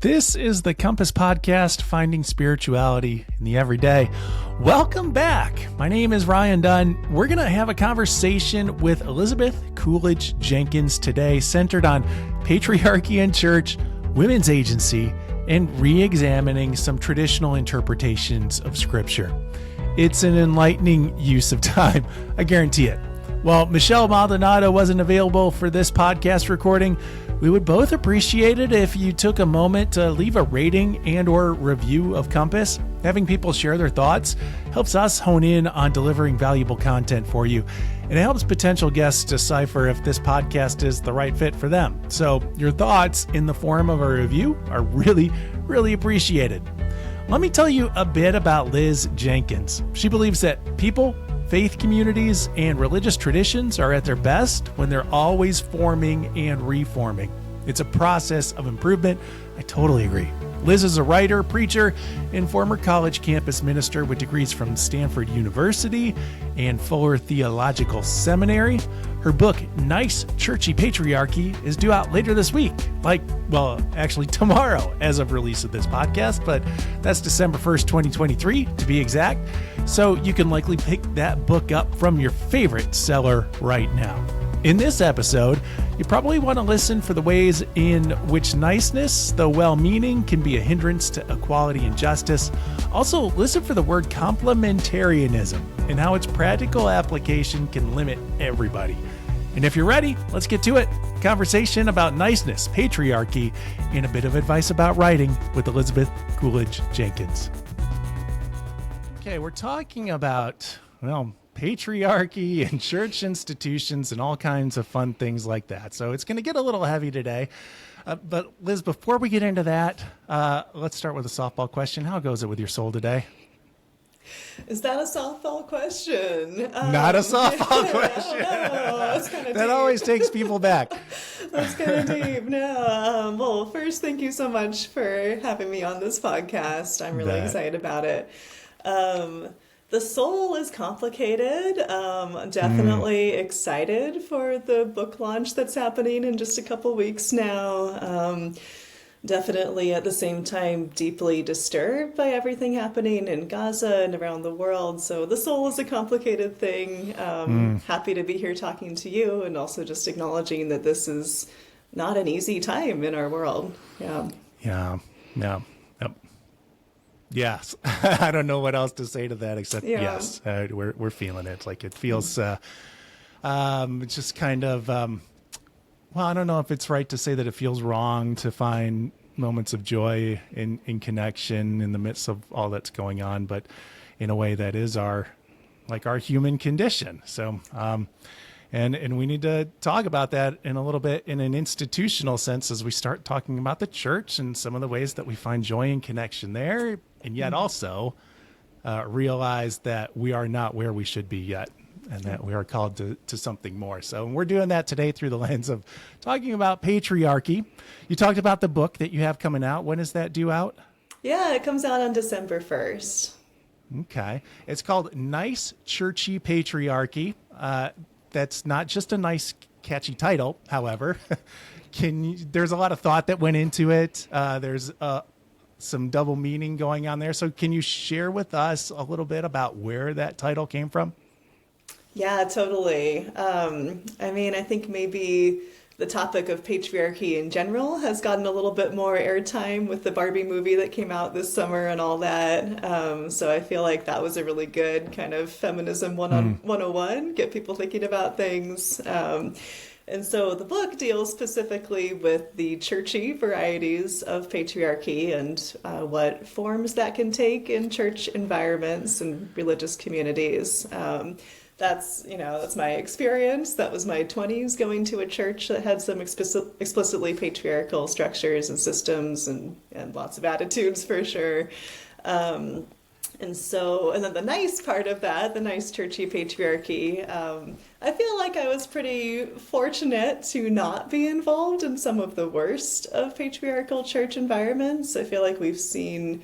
This is the Compass Podcast, finding spirituality in the everyday. Welcome back. My name is Ryan Dunn. We're going to have a conversation with Elizabeth Cooledge Jenkins today, centered on patriarchy in church, women's agency, and re-examining some traditional interpretations of Scripture. It's an enlightening use of time, I guarantee it. While Michelle Maldonado wasn't available for this podcast recording, we would both appreciate it if you took a moment to leave a rating and or review of Compass. Having people share their thoughts helps us hone in on delivering valuable content for you, and it helps potential guests decipher if this podcast is the right fit for them. So your thoughts in the form of a review are really, really appreciated. Let me tell you a bit about Liz Jenkins. She believes that people, faith communities, and religious traditions are at their best when they're always forming and reforming. It's a process of improvement. I totally agree. Liz is a writer, preacher, and former college campus minister with degrees from Stanford University and Fuller Theological Seminary. Her book, Nice Churchy Patriarchy, is due out later this week. Actually tomorrow as of release of this podcast, but that's December 1st, 2023 to be exact. So you can likely pick that book up from your favorite seller right now. In this episode, you probably want to listen for the ways in which niceness, though well-meaning, can be a hindrance to equality and justice. Also, listen for the word complementarianism and how its practical application can limit everybody. And if you're ready, let's get to it. Conversation about niceness, patriarchy, and a bit of advice about writing with Elizabeth Cooledge Jenkins. Okay, we're talking about, patriarchy and church institutions and all kinds of fun things like that. So it's going to get a little heavy today. But Liz, before we get into that, let's start with a softball question. How goes it with your soul today? Is that a softball question? Not a softball question. No, that's kind of that deep. Always takes people back. That's kind of deep. No. Well, first, thank you so much for having me on this podcast. I'm really excited about it. The soul is complicated. Definitely excited for the book launch that's happening in just a couple weeks now. Definitely at the same time deeply disturbed by everything happening in Gaza and around the world. So the soul is a complicated thing. Happy to be here talking to you, and also just acknowledging that this is not an easy time in our world. Yeah. Yes. I don't know what else to say to that except yes. We're feeling it. Like it feels it's just kind of I don't know if it's right to say that it feels wrong to find moments of joy in connection in the midst of all that's going on, but in a way that is our human condition. So and we need to talk about that in a little bit in an institutional sense as we start talking about the church and some of the ways that we find joy and connection there, and yet also realize that we are not where we should be yet, and that we are called to something more. So we're doing that today through the lens of talking about patriarchy. You talked about the book that you have coming out. When is that due out? Yeah, it comes out on December 1st. Okay. It's called Nice Churchy Patriarchy. That's not just a nice, catchy title, however. There's a lot of thought that went into it. There's some double meaning going on there. So can you share with us a little bit about where that title came from? Yeah, totally. I think maybe the topic of patriarchy in general has gotten a little bit more airtime with the Barbie movie that came out this summer and all that. So I feel like that was a really good kind of feminism 101, get people thinking about things. And so the book deals specifically with the churchy varieties of patriarchy and what forms that can take in church environments and religious communities. That's my experience. That was my 20s, going to a church that had some explicitly patriarchal structures and systems and lots of attitudes for sure. And then the nice part of that, the nice churchy patriarchy, I feel like I was pretty fortunate to not be involved in some of the worst of patriarchal church environments. I feel like we've seen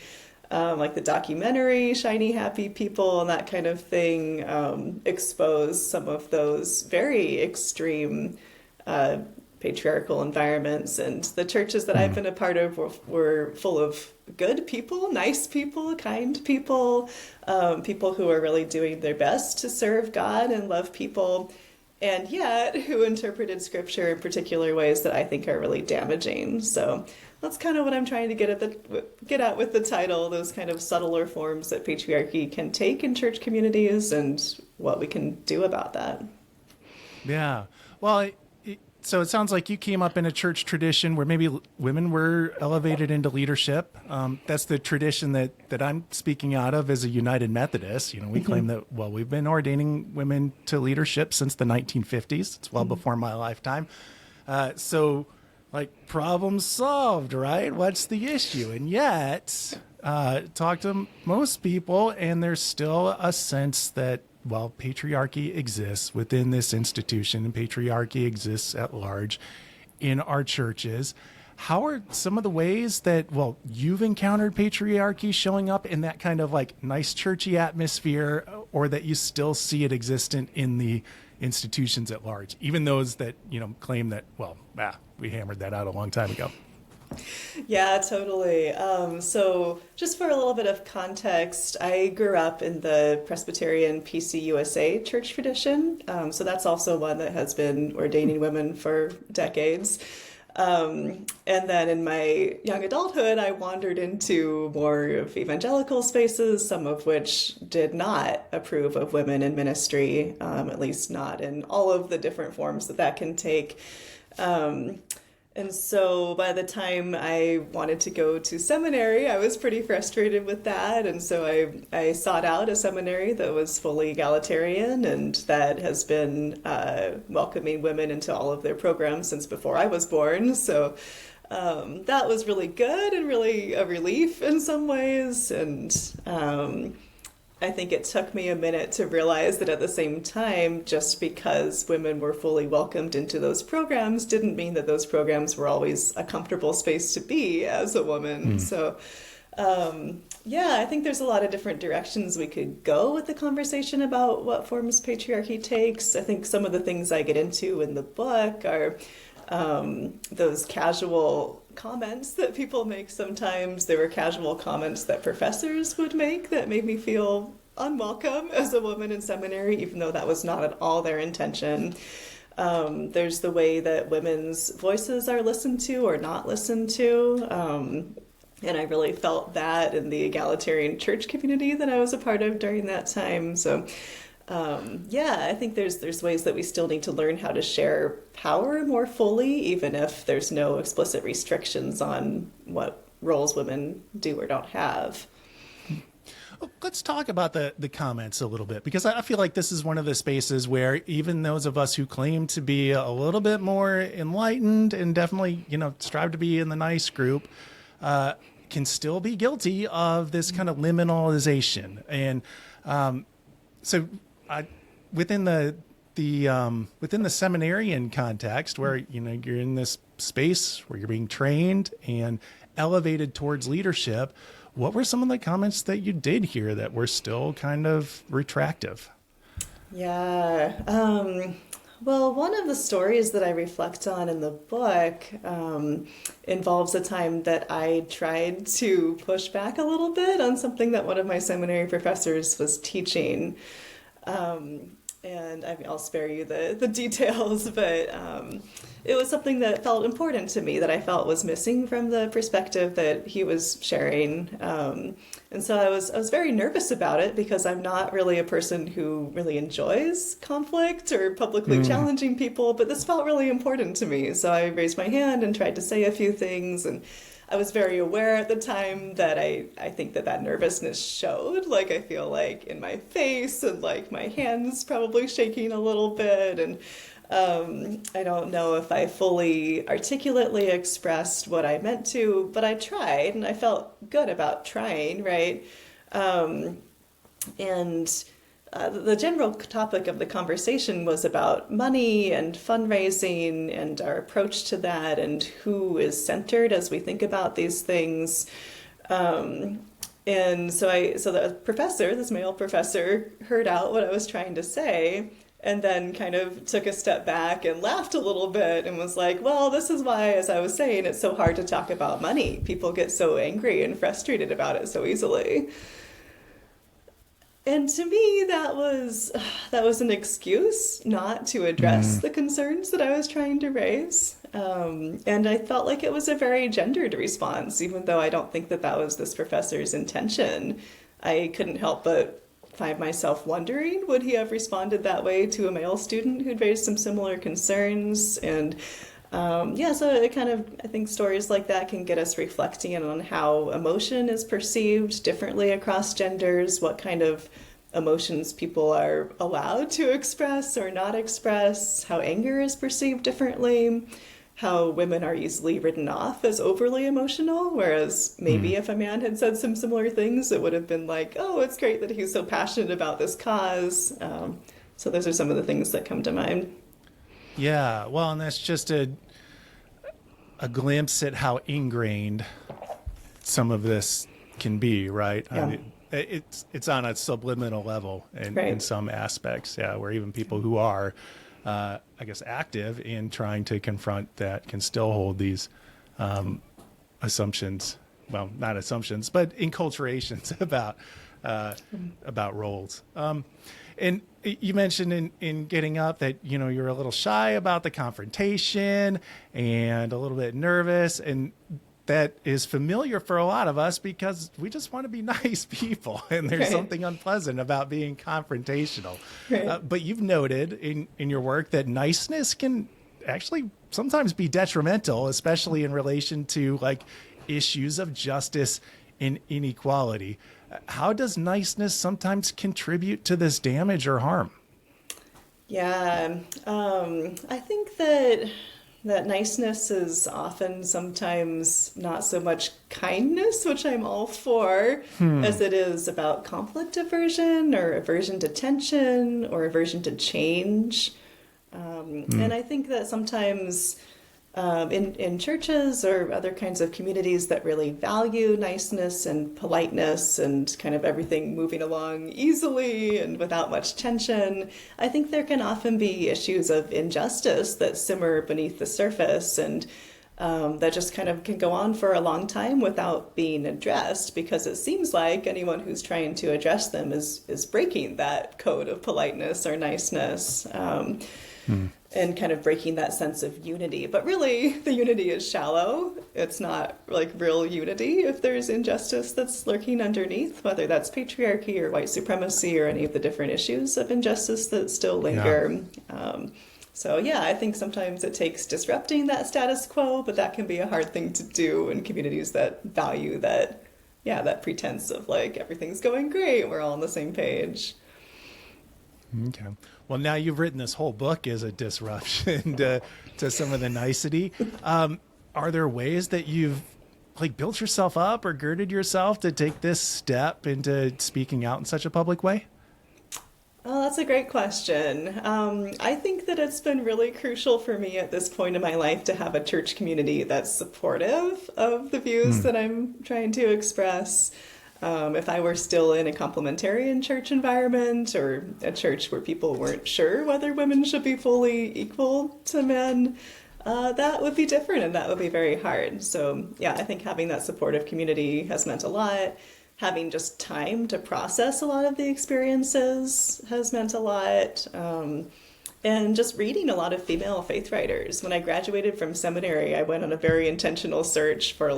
like the documentary Shiny Happy People and that kind of thing expose some of those very extreme patriarchal environments. And the churches that I've been a part of were full of good people, nice people, kind people, people who are really doing their best to serve God and love people, and yet who interpreted scripture in particular ways that I think are really damaging. So that's kind of what I'm trying to get at with the title, those kind of subtler forms that patriarchy can take in church communities and what we can do about that. Yeah. Well, so it sounds like you came up in a church tradition where maybe women were elevated into leadership. That's the tradition that I'm speaking out of as a United Methodist. We claim that, well, we've been ordaining women to leadership since the 1950s. It's well before my lifetime. So like, problem solved, right? What's the issue? And yet, talk to most people, and there's still a sense that, well, patriarchy exists within this institution, and patriarchy exists at large in our churches. How are some of the ways that, well, you've encountered patriarchy showing up in that kind of like nice churchy atmosphere, or that you still see it existent in the institutions at large, even those that, claim that, well, we hammered that out a long time ago? Yeah, totally. So just for a little bit of context, I grew up in the Presbyterian PCUSA church tradition. So that's also one that has been ordaining women for decades. And then in my young adulthood, I wandered into more of evangelical spaces, some of which did not approve of women in ministry, at least not in all of the different forms that can take. And so by the time I wanted to go to seminary, I was pretty frustrated with that. And so I sought out a seminary that was fully egalitarian and that has been welcoming women into all of their programs since before I was born. So that was really good and really a relief in some ways. And I think it took me a minute to realize that at the same time, just because women were fully welcomed into those programs didn't mean that those programs were always a comfortable space to be as a woman. So, I think there's a lot of different directions we could go with the conversation about what forms patriarchy takes. I think some of the things I get into in the book are those casual comments that people make sometimes. There were casual comments that professors would make that made me feel unwelcome as a woman in seminary, even though that was not at all their intention. There's the way that women's voices are listened to or not listened to. And I really felt that in the egalitarian church community that I was a part of during that time. So I think there's ways that we still need to learn how to share power more fully, even if there's no explicit restrictions on what roles women do or don't have. Let's talk about the comments a little bit, because I feel like this is one of the spaces where even those of us who claim to be a little bit more enlightened and definitely, strive to be in the nice group, can still be guilty of this kind of liminalization. And so within the seminarian context, where you're in this space where you're being trained and elevated towards leadership, what were some of the comments that you did hear that were still kind of retractive? Yeah. Well, one of the stories that I reflect on in the book involves a time that I tried to push back a little bit on something that one of my seminary professors was teaching. And I'll spare you the details, but it was something that felt important to me, that I felt was missing from the perspective that he was sharing. And so I was very nervous about it, because I'm not really a person who really enjoys conflict or publicly challenging people, but this felt really important to me. So I raised my hand and tried to say a few things, and I was very aware at the time that I think that nervousness showed, like I feel like in my face, and like my hands probably shaking a little bit. And I don't know if I fully articulately expressed what I meant to, but I tried, and I felt good about trying, right? The general topic of the conversation was about money and fundraising and our approach to that, and who is centered as we think about these things. And so the professor, this male professor, heard out what I was trying to say, and then kind of took a step back and laughed a little bit and was like, well, this is why, as I was saying, it's so hard to talk about money. People get so angry and frustrated about it so easily. And to me, that was an excuse not to address the concerns that I was trying to raise. And I felt like it was a very gendered response, even though I don't think that was this professor's intention. I couldn't help but find myself wondering, would he have responded that way to a male student who'd raised some similar concerns? And so it kind of, I think stories like that can get us reflecting on how emotion is perceived differently across genders, what kind of emotions people are allowed to express or not express, how anger is perceived differently, how women are easily written off as overly emotional, whereas maybe if a man had said some similar things, it would have been like, oh, it's great that he's so passionate about this cause. So those are some of the things that come to mind. Yeah, well, and that's just a glimpse at how ingrained some of this can be, right? Yeah. I mean, it's on a subliminal level in some aspects, where even people who are, I guess, active in trying to confront that can still hold these assumptions, well, not assumptions, but enculturations about roles. And you mentioned in Getting Up that, you're a little shy about the confrontation and a little bit nervous, and that is familiar for a lot of us because we just want to be nice people, and there's something unpleasant about being confrontational. But you've noted in your work that niceness can actually sometimes be detrimental, especially in relation to issues of justice and inequality. How does niceness sometimes contribute to this damage or harm? Yeah, I think that niceness is often sometimes not so much kindness, which I'm all for, as it is about conflict aversion or aversion to tension or aversion to change. And I think that sometimes in churches or other kinds of communities that really value niceness and politeness and kind of everything moving along easily and without much tension, I think there can often be issues of injustice that simmer beneath the surface and that just kind of can go on for a long time without being addressed, because it seems like anyone who's trying to address them is breaking that code of politeness or niceness. And kind of breaking that sense of unity. But really, the unity is shallow. It's not real unity if there's injustice that's lurking underneath, whether that's patriarchy or white supremacy or any of the different issues of injustice that still linger. I think sometimes it takes disrupting that status quo, but that can be a hard thing to do in communities that value that pretense of everything's going great, we're all on the same page. Okay. Well, now you've written this whole book as a disruption to some of the nicety. Are there ways that you've built yourself up or girded yourself to take this step into speaking out in such a public way? Oh, that's a great question. I think that it's been really crucial for me at this point in my life to have a church community that's supportive of the views that I'm trying to express. If I were still in a complementarian church environment or a church where people weren't sure whether women should be fully equal to men, that would be different and that would be very hard. So I think having that supportive community has meant a lot. Having just time to process a lot of the experiences has meant a lot. And just reading a lot of female faith writers. When I graduated from seminary, I went on a very intentional search for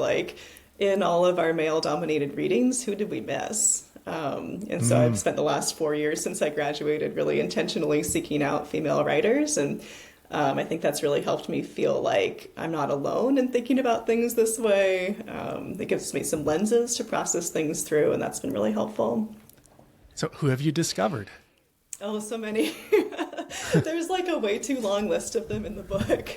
in all of our male-dominated readings, who did we miss? And so I've spent the last 4 years since I graduated really intentionally seeking out female writers. And I think that's really helped me feel like I'm not alone in thinking about things this way. It gives me some lenses to process things through, and that's been really helpful. So who have you discovered? Oh, so many. There's a way too long list of them in the book.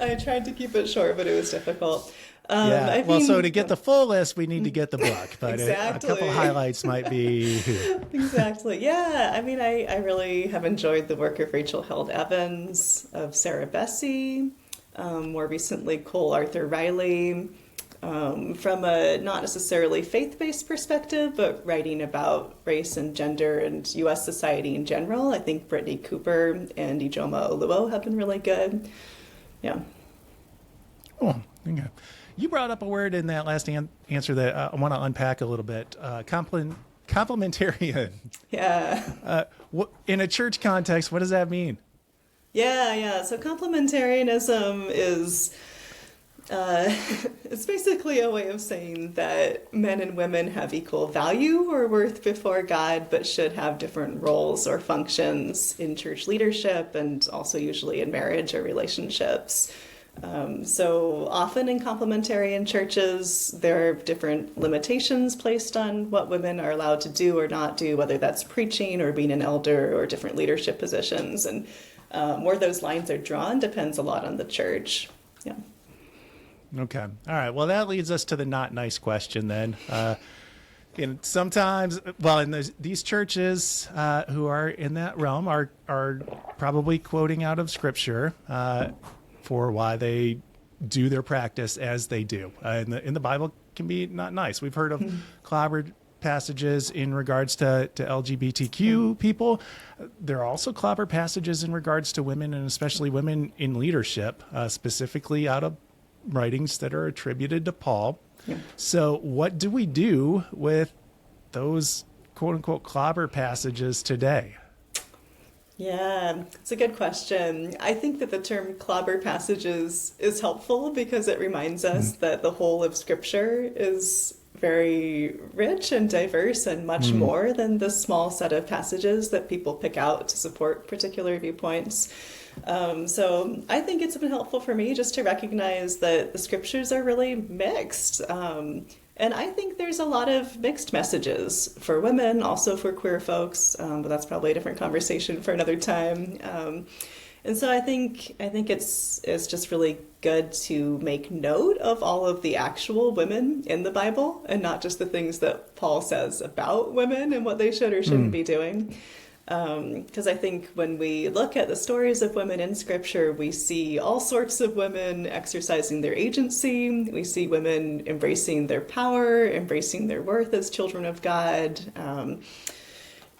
I tried to keep it short, but it was difficult. So to get the full list, we need to get the book, but exactly. A couple highlights might be who? Exactly. Yeah. I mean, I really have enjoyed the work of Rachel Held Evans, of Sarah Bessey, more recently Cole Arthur Riley, from a not necessarily faith-based perspective, but writing about race and gender and U.S. society in general. I think Brittany Cooper and Ijoma Oluo have been really good. Yeah. Oh, okay. You brought up a word in that last answer that I want to unpack a little bit. Complementarian. Yeah. In a church context, what does that mean? Yeah. So complementarianism is it's basically a way of saying that men and women have equal value or worth before God, but should have different roles or functions in church leadership and also usually in marriage or relationships. So often in complementarian churches, there are different limitations placed on what women are allowed to do or not do, whether that's preaching or being an elder or different leadership positions. And where those lines are drawn depends a lot on the church. Yeah. Okay. All right. Well, that leads us to the not nice question then. And sometimes, well, in these churches who are in that realm are probably quoting out of Scripture for why they do their practice as they do. In the Bible can be not nice. We've heard of clobbered passages in regards to LGBTQ people. There are also clobber passages in regards to women, and especially women in leadership, specifically out of writings that are attributed to Paul. Yeah. So what do we do with those quote unquote clobber passages today? Yeah, it's a good question. I think that the term clobber passages is helpful because it reminds us that the whole of Scripture is very rich and diverse and much more than the small set of passages that people pick out to support particular viewpoints. So I think it's been helpful for me just to recognize that the Scriptures are really mixed. And I think there's a lot of mixed messages for women, also for queer folks, but that's probably a different conversation for another time. And so I think it's just really good to make note of all of the actual women in the Bible and not just the things that Paul says about women and what they should or shouldn't be doing. Because I think when we look at the stories of women in Scripture, we see all sorts of women exercising their agency. We see women embracing their power, embracing their worth as children of God.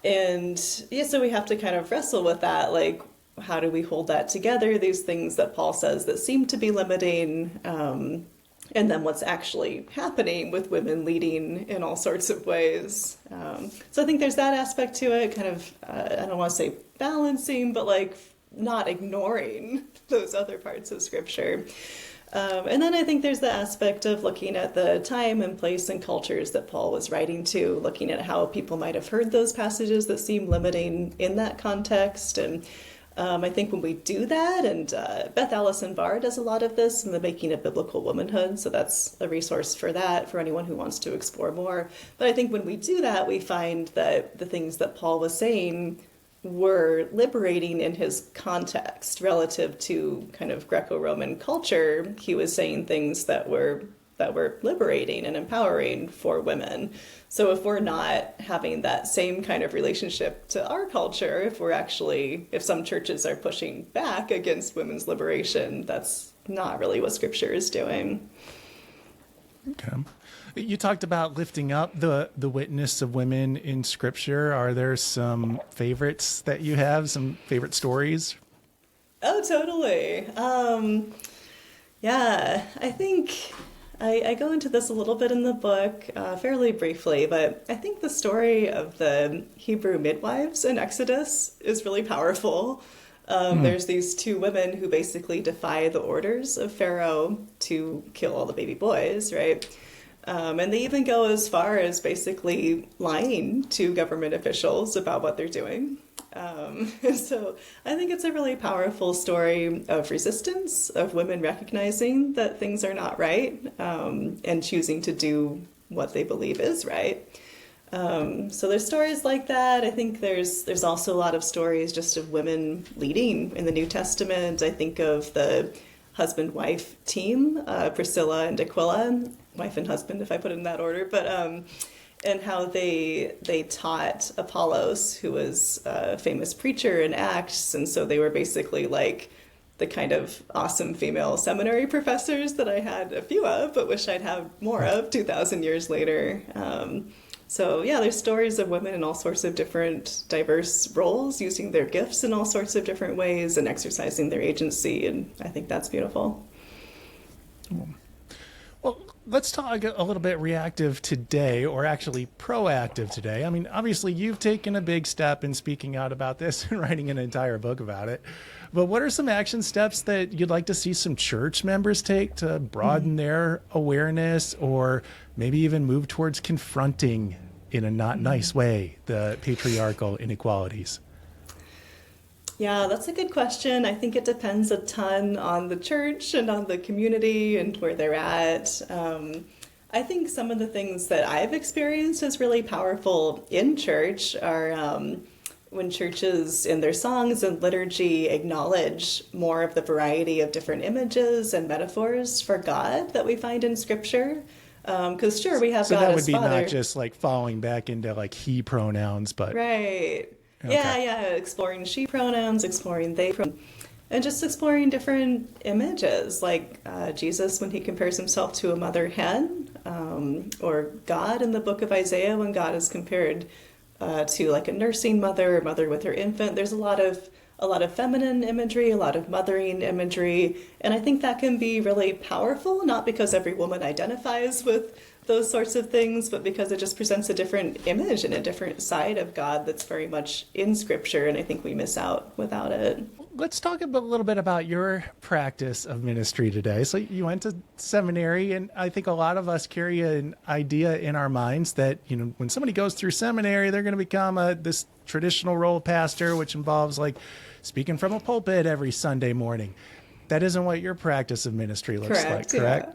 So we have to kind of wrestle with that, like, how do we hold that together, these things that Paul says that seem to be limiting, and then what's actually happening with women leading in all sorts of ways. So I think there's that aspect to it, kind of, I don't want to say balancing, but like not ignoring those other parts of Scripture. And then I think there's the aspect of looking at the time and place and cultures that Paul was writing to, looking at how people might have heard those passages that seem limiting in that context. And I think when we do that, and Beth Allison Barr does a lot of this in the Making of Biblical Womanhood, so that's a resource for that for anyone who wants to explore more. But I think when we do that, we find that the things that Paul was saying were liberating in his context relative to kind of Greco-Roman culture. He was saying things that were liberating and empowering for women. So if we're not having that same kind of relationship to our culture, if some churches are pushing back against women's liberation, that's not really what Scripture is doing. Okay. You talked about lifting up the witness of women in Scripture. Are there some favorites that you have, some favorite stories? Oh, totally. Yeah, I think I go into this a little bit in the book, fairly briefly, but I think the story of the Hebrew midwives in Exodus is really powerful. There's these two women who basically defy the orders of Pharaoh to kill all the baby boys, right? And they even go as far as basically lying to government officials about what they're doing. So I think it's a really powerful story of resistance, of women recognizing that things are not right, and choosing to do what they believe is right. So there's stories like that. I think there's also a lot of stories just of women leading in the New Testament. I think of the husband-wife team, Priscilla and Aquila, wife and husband, if I put it in that order, but and how they taught Apollos, who was a famous preacher in Acts, and so they were basically like the kind of awesome female seminary professors that I had a few of, but wish I'd had more of 2,000 years later. So yeah, there's stories of women in all sorts of different diverse roles, using their gifts in all sorts of different ways and exercising their agency. And I think that's beautiful. Well, let's talk a little bit reactive today, or actually proactive today. I mean, obviously you've taken a big step in speaking out about this and writing an entire book about it. But what are some action steps that you'd like to see some church members take to broaden their awareness, or maybe even move towards confronting in a not nice way the patriarchal inequalities? Yeah, that's a good question. I think it depends a ton on the church and on the community and where they're at. I think some of the things that I've experienced as really powerful in church are when churches in their songs and liturgy acknowledge more of the variety of different images and metaphors for God that we find in Scripture. Because sure, we have so God that would as be Father. not just like falling back into like he pronouns, but Right. Okay. Yeah, exploring she pronouns, exploring they pronouns, and just exploring different images, like Jesus when he compares himself to a mother hen, or God in the book of Isaiah when God is compared to like a nursing mother or mother with her infant. There's a lot of feminine imagery, a lot of mothering imagery, and I think that can be really powerful, not because every woman identifies with those sorts of things, but because it just presents a different image and a different side of God that's very much in Scripture, and I think we miss out without it. let's talk a little bit about your practice of ministry today. So you went to seminary, and I think a lot of us carry an idea in our minds that, you know, when somebody goes through seminary, they're going to become this traditional role pastor, which involves like speaking from a pulpit every Sunday morning. That isn't what your practice of ministry looks like, correct? Yeah.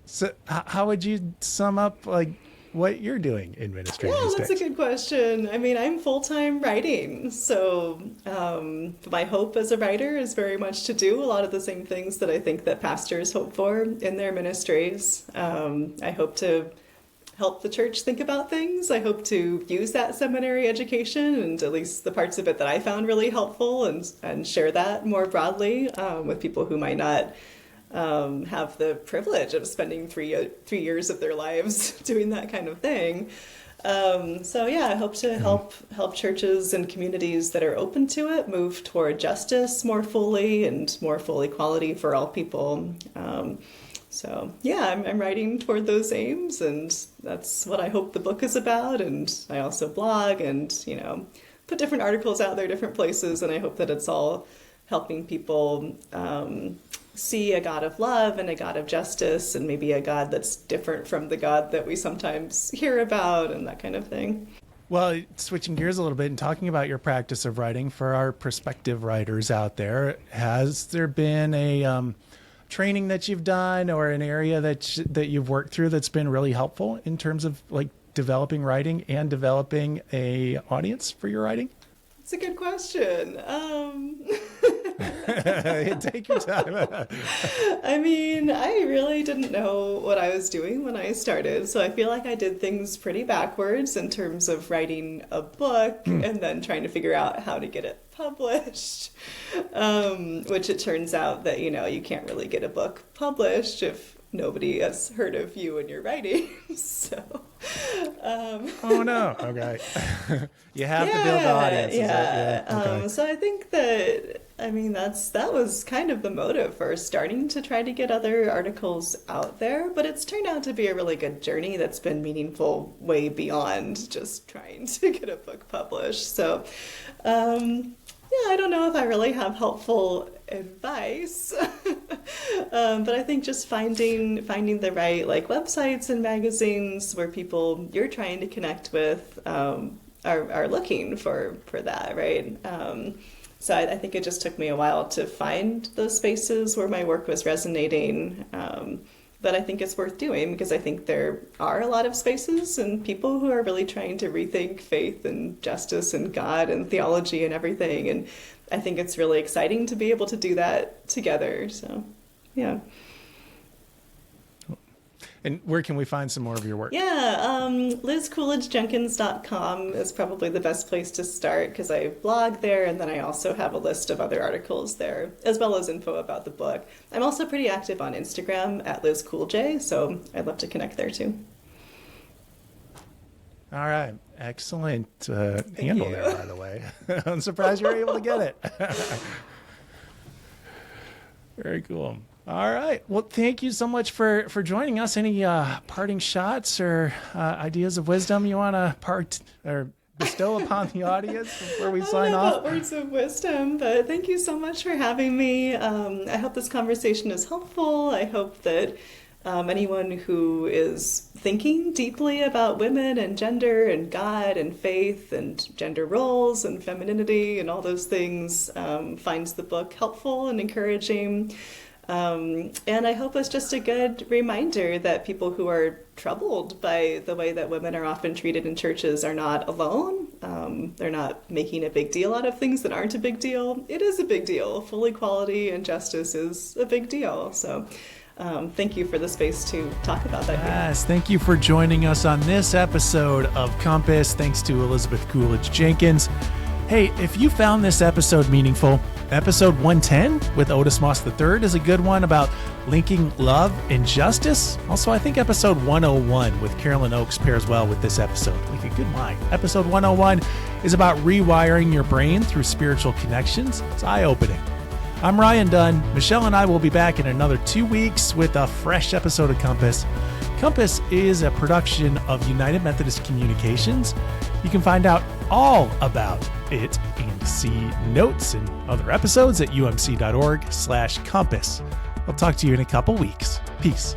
So how would you sum up like what you're doing in ministry Yeah, these that's days? a good question. I mean, I'm full-time writing, so my hope as a writer is very much to do a lot of the same things that I think that pastors hope for in their ministries. I hope to help the church think about things. I hope to use that seminary education, and at least the parts of it that I found really helpful, and share that more broadly with people who might not have the privilege of spending three years of their lives doing that kind of thing. So yeah, I hope to help churches and communities that are open to it move toward justice more fully and more full equality for all people. So yeah, I'm writing toward those aims, and that's what I hope the book is about. And I also blog and, put different articles out there, different places, and I hope that it's all helping people see a God of love and a God of justice, and maybe a God that's different from the God that we sometimes hear about, and that kind of thing. Well, switching gears a little bit and talking about your practice of writing for our prospective writers out there, has there been a training that you've done or an area that you've worked through that's been really helpful in terms of like developing writing and developing a audience for your writing? It's a good question. Take your time. I mean, I really didn't know what I was doing when I started, so I feel like I did things pretty backwards in terms of writing a book and then trying to figure out how to get it published, which it turns out that, you can't really get a book published if nobody has heard of you and your writing. So Oh no. Okay. You have to build the audience. Yeah. Okay. So I think that, that was kind of the motive for starting to try to get other articles out there, but it's turned out to be a really good journey that's been meaningful way beyond just trying to get a book published. So I don't know if I really have helpful advice, but I think just finding the right websites and magazines where people you're trying to connect with are looking for that, right? So I think it just took me a while to find those spaces where my work was resonating. But I think it's worth doing because I think there are a lot of spaces and people who are really trying to rethink faith and justice and God and theology and everything. And I think it's really exciting to be able to do that together. So, yeah. And where can we find some more of your work? Yeah, LizCooledgeJenkins.com is probably the best place to start because I blog there, and then I also have a list of other articles there, as well as info about the book. I'm also pretty active on Instagram at LizCoolJ, so I'd love to connect there too. All right. Excellent handle there, by the way. I'm surprised you were able to get it. Very cool. All right. Well, thank you so much for joining us. Any parting shots or ideas of wisdom you want to bestow upon the audience before we sign off? Words of wisdom, but thank you so much for having me. I hope this conversation is helpful. I hope that anyone who is thinking deeply about women and gender and God and faith and gender roles and femininity and all those things finds the book helpful and encouraging. And I hope it's just a good reminder that people who are troubled by the way that women are often treated in churches are not alone. They're not making a big deal out of things that aren't a big deal. It is a big deal. Full equality and justice is a big deal. So thank you for the space to talk about that. Yes, thank you for joining us on this episode of Compass. Thanks to Elizabeth Cooledge Jenkins. Hey, if you found this episode meaningful, episode 110 with Otis Moss III is a good one about linking love and justice. Also, I think episode 101 with Carolyn Oakes pairs well with this episode, like a good line. Episode 101 is about rewiring your brain through spiritual connections. It's eye-opening. I'm Ryan Dunn. Michelle and I will be back in another 2 weeks with a fresh episode of Compass. Compass is a production of United Methodist Communications. You can find out all about it and see notes and other episodes at umc.org/compass. I'll talk to you in a couple weeks. Peace.